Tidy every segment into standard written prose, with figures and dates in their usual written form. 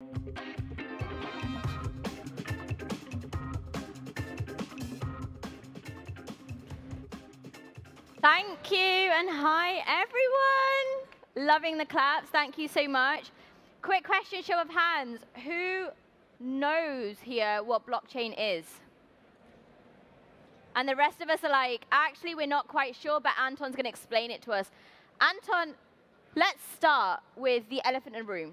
Thank you, and hi, everyone. Loving the claps. Thank you so much. Quick question, show of hands. Who knows here what blockchain is? And the rest of us are like, actually, we're not quite sure, but Anton's going to explain it to us. Anton, let's start with the elephant in the room.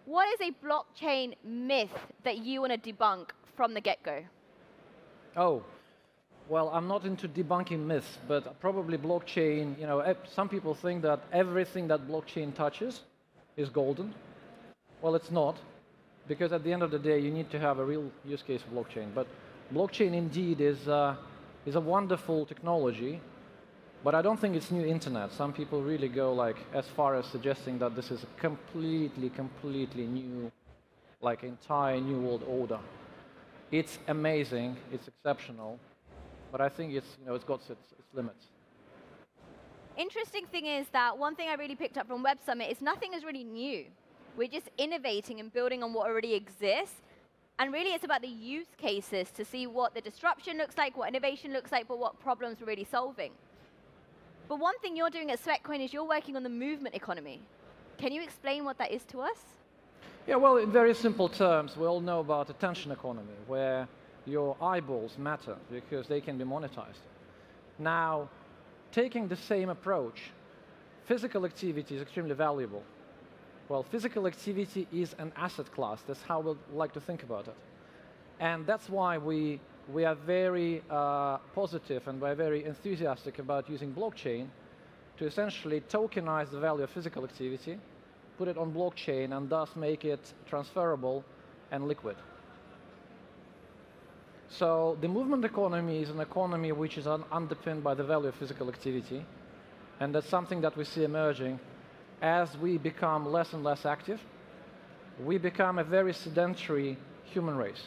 What is a blockchain myth that you want to debunk from the get-go? Oh, well, I'm not into debunking myths, but probably blockchain, some people think that everything that blockchain touches is golden. Well, it's not, because at the end of the day, you need to have a real use case for blockchain. But blockchain indeed is a wonderful technology, but I don't think it's new internet. Some people really go like as far as suggesting that this is a completely new, like entire new world order. It's amazing, it's exceptional, but I think it's got its limits. Interesting thing is that one thing I really picked up from Web Summit is nothing is really new. We're just innovating and building on what already exists. And really, it's about the use cases to see what the disruption looks like, what innovation looks like, but what problems we're really solving. But one thing you're doing at Sweatcoin is you're working on the movement economy. Can you explain what that is to us? Yeah, well, in very simple terms, we all know about attention economy, where your eyeballs matter because they can be monetized. Now, taking the same approach, physical activity is extremely valuable. Well, physical activity is an asset class. That's how we like to think about it. And that's why we are very positive and we're very enthusiastic about using blockchain to essentially tokenize the value of physical activity, put it on blockchain, and thus make it transferable and liquid. So the movement economy is an economy which is underpinned by the value of physical activity, and that's something that we see emerging. As we become less and less active, we become a very sedentary human race,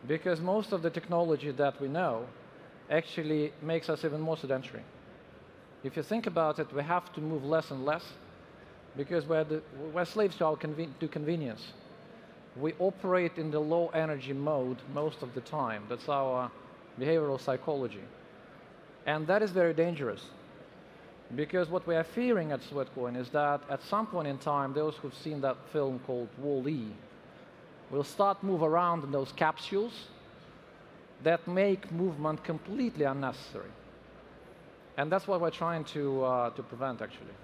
because most of the technology that we know actually makes us even more sedentary. If you think about it, we have to move less and less because we're slaves to our convenience. We operate in the low energy mode most of the time. That's our behavioral psychology. And that is very dangerous. Because what we are fearing at Sweatcoin is that at some point in time, those who've seen that film called Wall-E will start move around in those capsules that make movement completely unnecessary. And that's what we're trying to prevent, actually.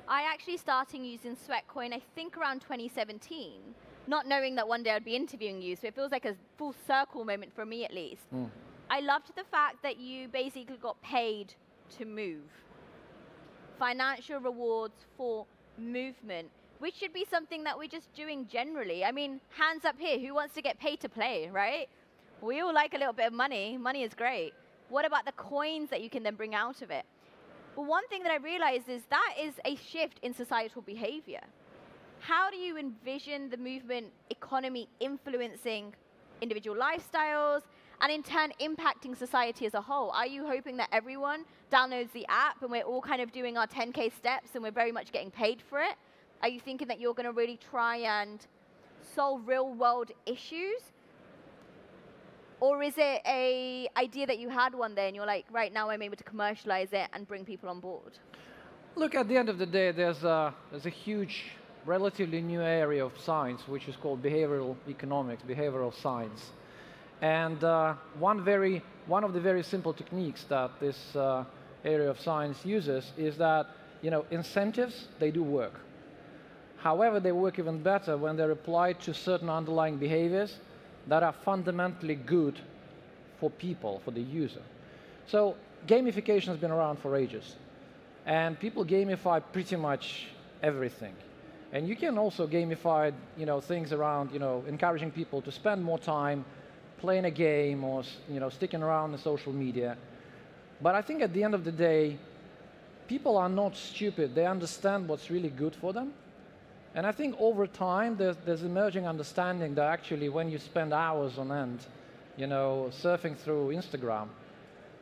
I actually started using Sweatcoin, I think around 2017, not knowing that one day I'd be interviewing you, so it feels like a full circle moment for me at least. I loved the fact that you basically got paid to move. Financial rewards for movement, which should be something that we're just doing generally. I mean, hands up here, who wants to get paid to play, right? We all like a little bit of money. Money is great. What about the coins that you can then bring out of it? But one thing that I realized is that is a shift in societal behavior. How do you envision the movement economy influencing individual lifestyles and in turn impacting society as a whole? Are you hoping that everyone downloads the app and we're all kind of doing our 10K steps and we're very much getting paid for it? Are you thinking that you're going to really try and solve real world issues? Or is it an idea that you had one day and you're like, right now I'm able to commercialize it and bring people on board? Look, at the end of the day, there's a huge, relatively new area of science, which is called behavioral economics, behavioral science. And one of the very simple techniques that this area of science uses is that, incentives, they do work. However, they work even better when they're applied to certain underlying behaviors that are fundamentally good for people, for the user. So gamification has been around for ages. And people gamify pretty much everything. And you can also gamify things around encouraging people to spend more time playing a game or sticking around in social media. But I think at the end of the day, people are not stupid. They understand what's really good for them. And I think over time, there's emerging understanding that actually when you spend hours on end, surfing through Instagram,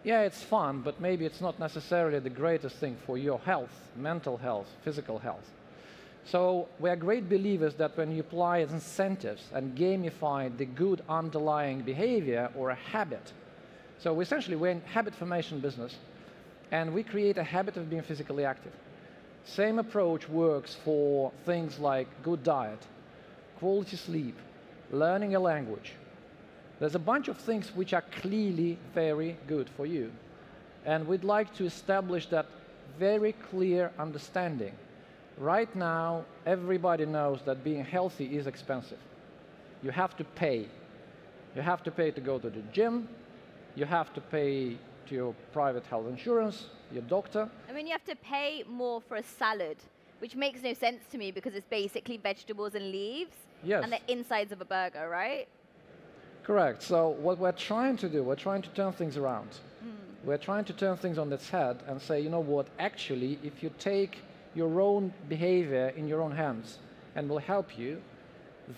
yeah, it's fun, but maybe it's not necessarily the greatest thing for your health, mental health, physical health. So we are great believers that when you apply incentives and gamify the good underlying behavior or a habit, so essentially we're in habit formation business, and we create a habit of being physically active. Same approach works for things like good diet, quality sleep, learning a language. There's a bunch of things which are clearly very good for you. And we'd like to establish that very clear understanding. Right now, everybody knows that being healthy is expensive. You have to pay. You have to pay to go to the gym. You have to pay to your private health insurance, your doctor. I mean, you have to pay more for a salad, which makes no sense to me because it's basically vegetables and leaves and the insides of a burger, right? Correct. So what we're trying to do, we're trying to turn things around. We're trying to turn things on its head and say, you know what, actually, if you take your own behavior in your own hands and will help you,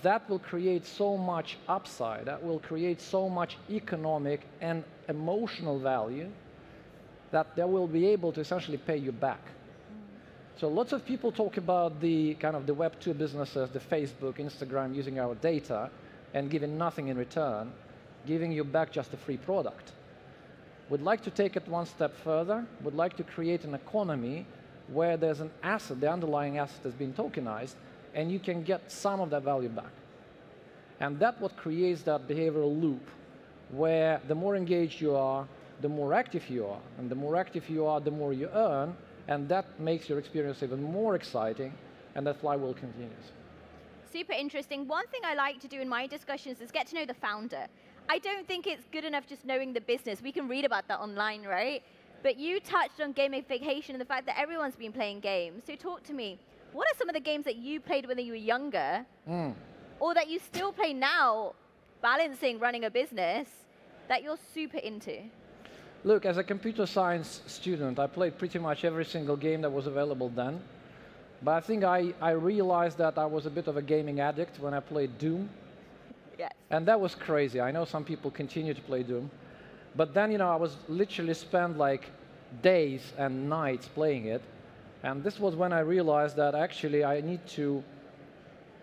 that will create so much upside, that will create so much economic and emotional value that they will be able to essentially pay you back. So lots of people talk about the kind of the Web 2 businesses, the Facebook, Instagram, using our data and giving nothing in return, giving you back just a free product. We'd like to take it one step further. We'd like to create an economy where there's an asset, the underlying asset has been tokenized, and you can get some of that value back. And that's what creates that behavioral loop, where the more engaged you are, the more active you are. And the more active you are, the more you earn, and that makes your experience even more exciting, and that flywheel continues. Super interesting. One thing I like to do in my discussions is get to know the founder. I don't think it's good enough just knowing the business. We can read about that online, right? But you touched on gamification and the fact that everyone's been playing games. So talk to me. What are some of the games that you played when you were younger, or that you still play now, balancing running a business, that you're super into? Look, as a computer science student, I played pretty much every single game that was available then. But I think I realized that I was a bit of a gaming addict when I played Doom. Yes. And that was crazy. I know some people continue to play Doom. But then, you know, I was literally spent like days and nights playing it. And this was when I realized that actually I need to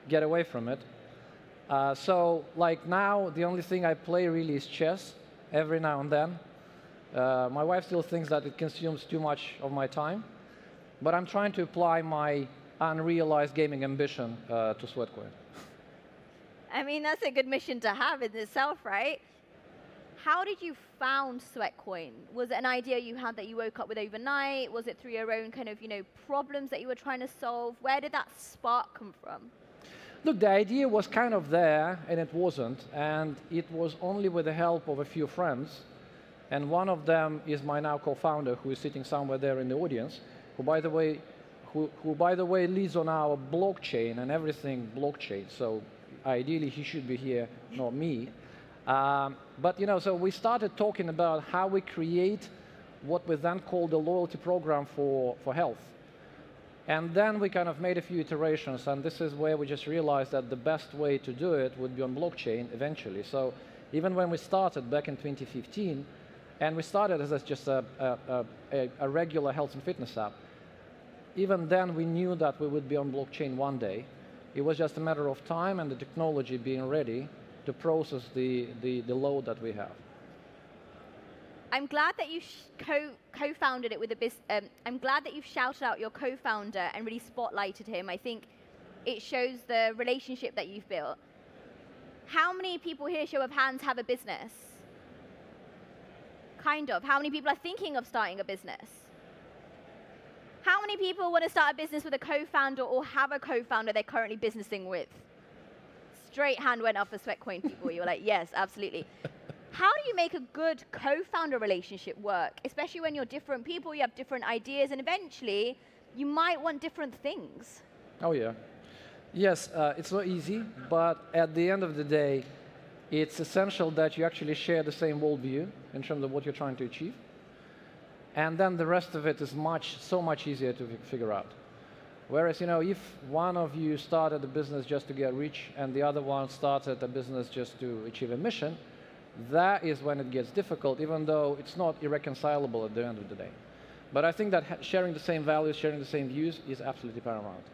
get away from it. So like now, the only thing I play really is chess every now and then. My wife still thinks that it consumes too much of my time. But I'm trying to apply my unrealized gaming ambition to Sweatcoin. I mean, that's a good mission to have in itself, right? How did you found Sweatcoin? Was it an idea you had that you woke up with overnight? Was it through your own kind of, problems that you were trying to solve? Where did that spark come from? Look, the idea was kind of there, and it wasn't. And it was only with the help of a few friends. And one of them is my now co-founder, who is sitting somewhere there in the audience, who, by the way, leads on our blockchain and everything blockchain. So ideally, he should be here, not me. But so we started talking about how we create what we then called a loyalty program for health. And then we kind of made a few iterations, and this is where we just realized that the best way to do it would be on blockchain eventually. So even when we started back in 2015, and we started as just a regular health and fitness app, even then we knew that we would be on blockchain one day. It was just a matter of time and the technology being ready to process the load that we have. I'm glad that you co-founded it with a business. I'm glad that you've shouted out your co-founder and really spotlighted him. I think it shows the relationship that you've built. How many people here, show of hands, have a business? Kind of. How many people are thinking of starting a business? How many people want to start a business with a co-founder or have a co-founder they're currently businessing with? Straight hand went up for Sweatcoin people. You were like, yes, absolutely. How do you make a good co-founder relationship work? Especially when you're different people, you have different ideas, and eventually you might want different things. Oh, yeah. Yes, it's not easy, but at the end of the day, it's essential that you actually share the same worldview in terms of what you're trying to achieve. And then the rest of it is so much easier to figure out. Whereas, if one of you started a business just to get rich and the other one started a business just to achieve a mission, that is when it gets difficult, even though it's not irreconcilable at the end of the day. But I think that sharing the same values, sharing the same views is absolutely paramount.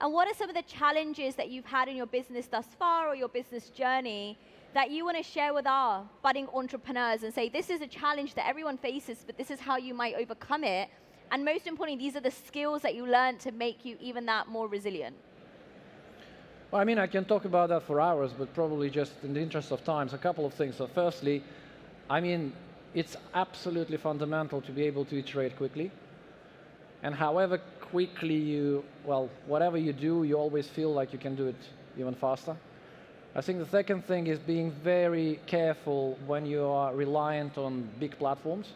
And what are some of the challenges that you've had in your business thus far or your business journey that you want to share with our budding entrepreneurs and say, this is a challenge that everyone faces, but this is how you might overcome it. And most importantly, these are the skills that you learn to make you even that more resilient. Well, I mean, I can talk about that for hours, but probably just in the interest of time, a couple of things. So firstly, I mean, it's absolutely fundamental to be able to iterate quickly. And however quickly you, well, whatever you do, you always feel like you can do it even faster. I think the second thing is being very careful when you are reliant on big platforms.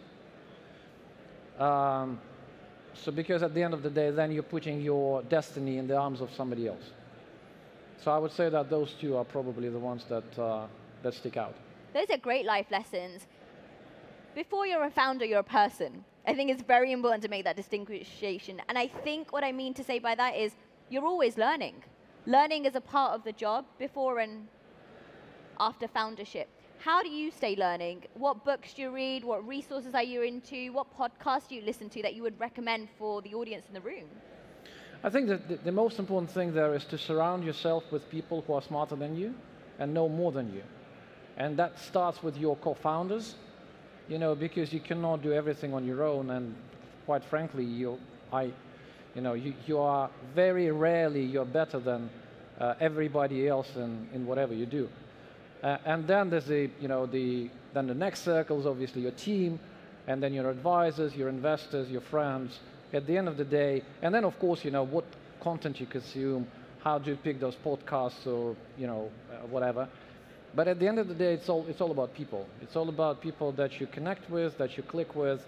So because at the end of the day, then you're putting your destiny in the arms of somebody else. So I would say that those two are probably the ones that, that stick out. Those are great life lessons. Before you're a founder, you're a person. I think it's very important to make that distinction. And I think what I mean to say by that is you're always learning. Learning is a part of the job before and after foundership. How do you stay learning? What books do you read? What resources are you into? What podcasts do you listen to that you would recommend for the audience in the room? I think that the most important thing there is to surround yourself with people who are smarter than you and know more than you. And that starts with your co-founders, you know, because you cannot do everything on your own. And quite frankly, you are very rarely you're better than everybody else in whatever you do. And then there's then the next circle is obviously your team, and then your advisors, your investors, your friends. At the end of the day, and then of course, what content you consume, how do you pick those podcasts or whatever. But at the end of the day, it's all about people. It's all about people that you connect with, that you click with,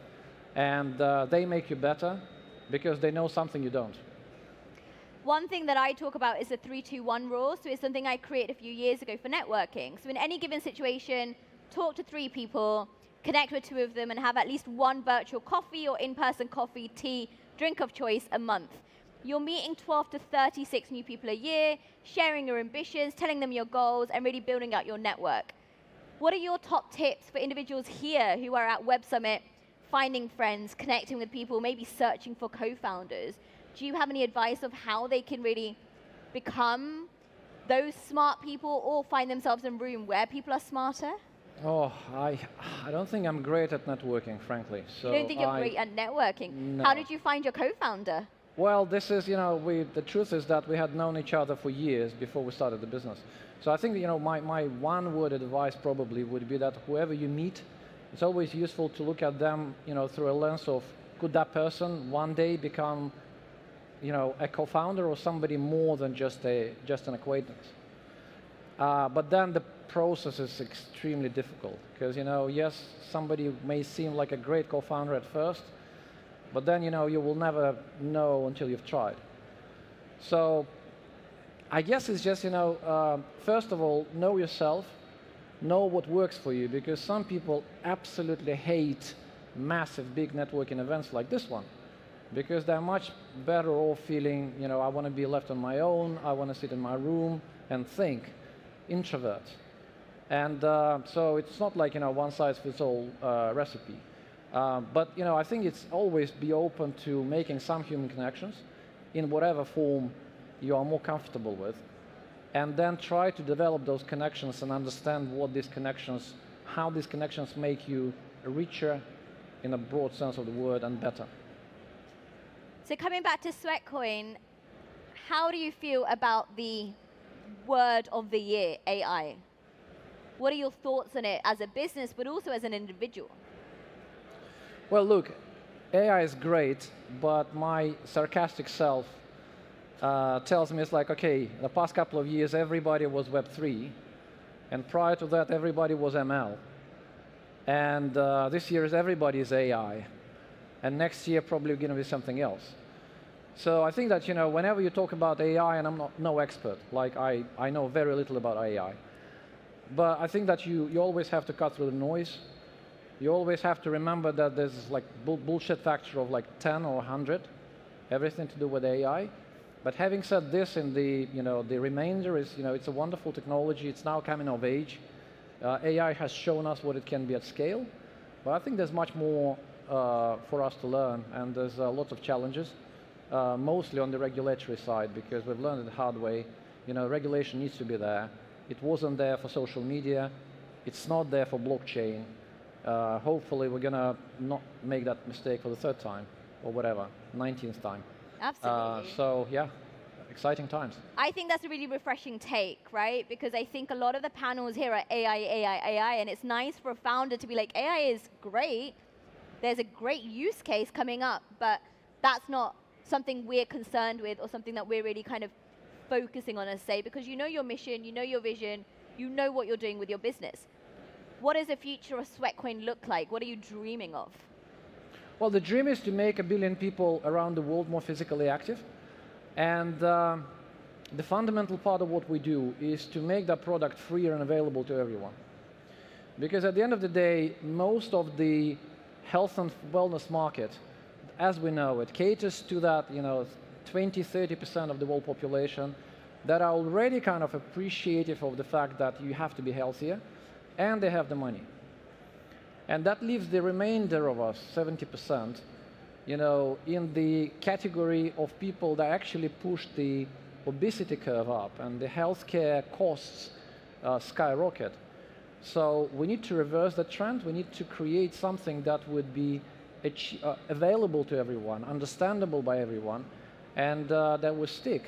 and they make you better because they know something you don't. One thing that I talk about is the 3-2-1 rule. So it's something I created a few years ago for networking. So in any given situation, talk to 3 people, connect with 2 of them, and have at least 1 virtual coffee or in-person coffee, tea, drink of choice a month. You're meeting 12 to 36 new people a year, sharing your ambitions, telling them your goals, and really building out your network. What are your top tips for individuals here who are at Web Summit, finding friends, connecting with people, maybe searching for co-founders? Do you have any advice of how they can really become those smart people or find themselves in a room where people are smarter? Oh, I don't think I'm great at networking, frankly. So you don't think you're great at networking? No. How did you find your co-founder? Well, this is, the truth is that we had known each other for years before we started the business. So I think, my one-word advice probably would be that whoever you meet, it's always useful to look at them, through a lens of, could that person one day become, a co-founder or somebody more than just an acquaintance? But then the process is extremely difficult because, yes, somebody may seem like a great co-founder at first, but then, you will never know until you've tried. So I guess it's just, first of all, know yourself, know what works for you, because some people absolutely hate massive, big networking events like this one, because they're much better off feeling, I want to be left on my own, I want to sit in my room and think, introverts. And so it's not like, one-size-fits-all recipe. But, I think it's always be open to making some human connections in whatever form you are more comfortable with, and then try to develop those connections and understand how these connections make you richer in a broad sense of the word and better. So coming back to Sweatcoin, how do you feel about the word of the year, AI? What are your thoughts on it as a business, but also as an individual? Well, look, AI is great, but my sarcastic self tells me it's like, okay, the past couple of years, everybody was Web3, and prior to that, everybody was ML. And this year, everybody is AI. And next year, probably going to be something else. So I think that, whenever you talk about AI, and I'm no expert, like I know very little about AI, but I think that you always have to cut through the noise. You always have to remember that there's like bullshit factor of like 10 or 100, everything to do with AI. But having said this, in the remainder is, it's a wonderful technology. It's now coming of age. AI has shown us what it can be at scale, but I think there's much more for us to learn, and there's lots of challenges. mostly on the regulatory side, because we've learned it the hard way. You know, regulation needs to be there. It wasn't there for social media. It's not there for blockchain. Hopefully, we're going to not make that mistake for the 3rd time, or whatever, 19th time. Absolutely. So, yeah, exciting times. I think that's a really refreshing take, right? Because I think a lot of the panels here are AI, AI, AI, and it's nice for a founder to be like, AI is great. There's a great use case coming up, but that's not something we're concerned with or something that we're really kind of focusing on, as say, because you know your mission, you know your vision, you know what you're doing with your business. What does the future of Sweatcoin look like? What are you dreaming of? Well, the dream is to make 1 billion people around the world more physically active. And the fundamental part of what we do is to make that product free and available to everyone. Because at the end of the day, most of the health and wellness market, as we know it, caters to that 20–30% of the world population that are already kind of appreciative of the fact that you have to be healthier, and they have the money. And that leaves the remainder of us, 70%, in the category of people that actually push the obesity curve up and the healthcare costs skyrocket. So we need to reverse that trend. We need to create something that would be available to everyone, understandable by everyone, and that will stick.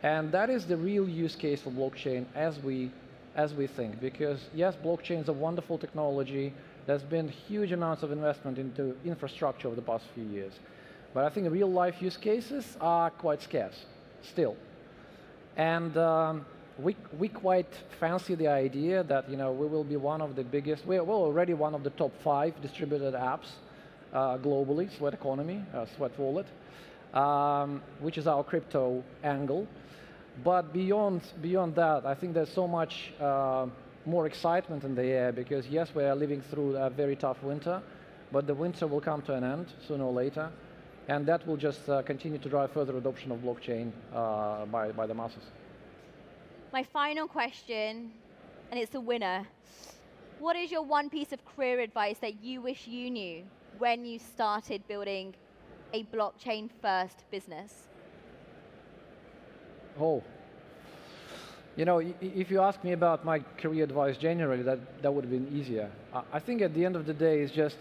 And that is the real use case for blockchain as we think. Because yes, blockchain is a wonderful technology. There's been huge amounts of investment into infrastructure over the past few years. But I think real life use cases are quite scarce still. And we quite fancy the idea that we will be one of the biggest, we're already one of the top 5 distributed apps globally, Sweat Economy, Sweat Wallet, which is our crypto angle. But beyond that, I think there's so much more excitement in the air, because yes, we are living through a very tough winter, but the winter will come to an end sooner or later, and that will just continue to drive further adoption of blockchain by the masses. My final question, and it's a winner. What is your one piece of career advice that you wish you knew when you started building a blockchain-first business? Oh. If you ask me about my career advice generally, that would have been easier. I think at the end of the day, it's just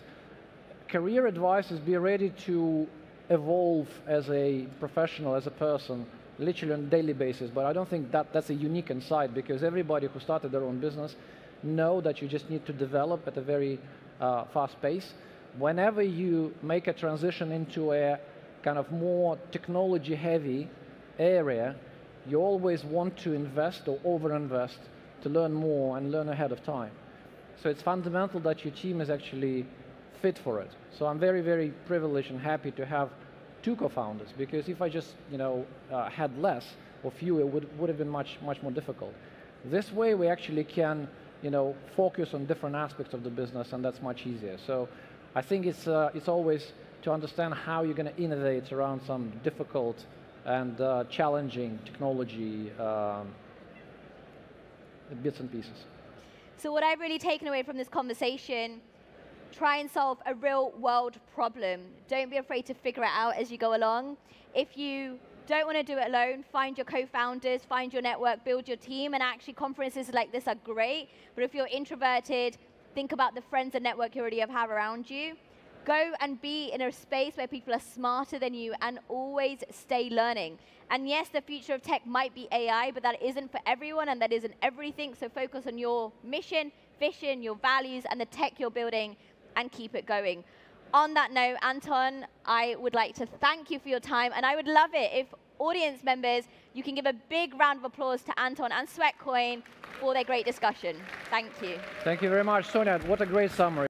career advice is be ready to evolve as a professional, as a person, literally on a daily basis. But I don't think that's a unique insight, because everybody who started their own business know that you just need to develop at a very fast pace. Whenever you make a transition into a kind of more technology-heavy area, you always want to invest or over-invest to learn more and learn ahead of time. So it's fundamental that your team is actually fit for it. So I'm very, very privileged and happy to have 2 co-founders, because if I just had less or fewer, it would have been much more difficult. This way we actually can focus on different aspects of the business, and that's much easier. So I think it's always to understand how you're going to innovate around some difficult and challenging technology bits and pieces. So what I've really taken away from this conversation, try and solve a real world problem. Don't be afraid to figure it out as you go along. If you don't want to do it alone, find your co-founders, find your network, build your team, and actually conferences like this are great. But if you're introverted, think about the friends and network you already have around you. Go and be in a space where people are smarter than you, and always stay learning. And yes, the future of tech might be AI, but that isn't for everyone, and that isn't everything. So focus on your mission, vision, your values, and the tech you're building, and keep it going. On that note, Anton, I would like to thank you for your time, and I would love it if audience members, you can give a big round of applause to Anton and Sweatcoin for their great discussion. Thank you. Thank you very much, Sonia. What a great summary.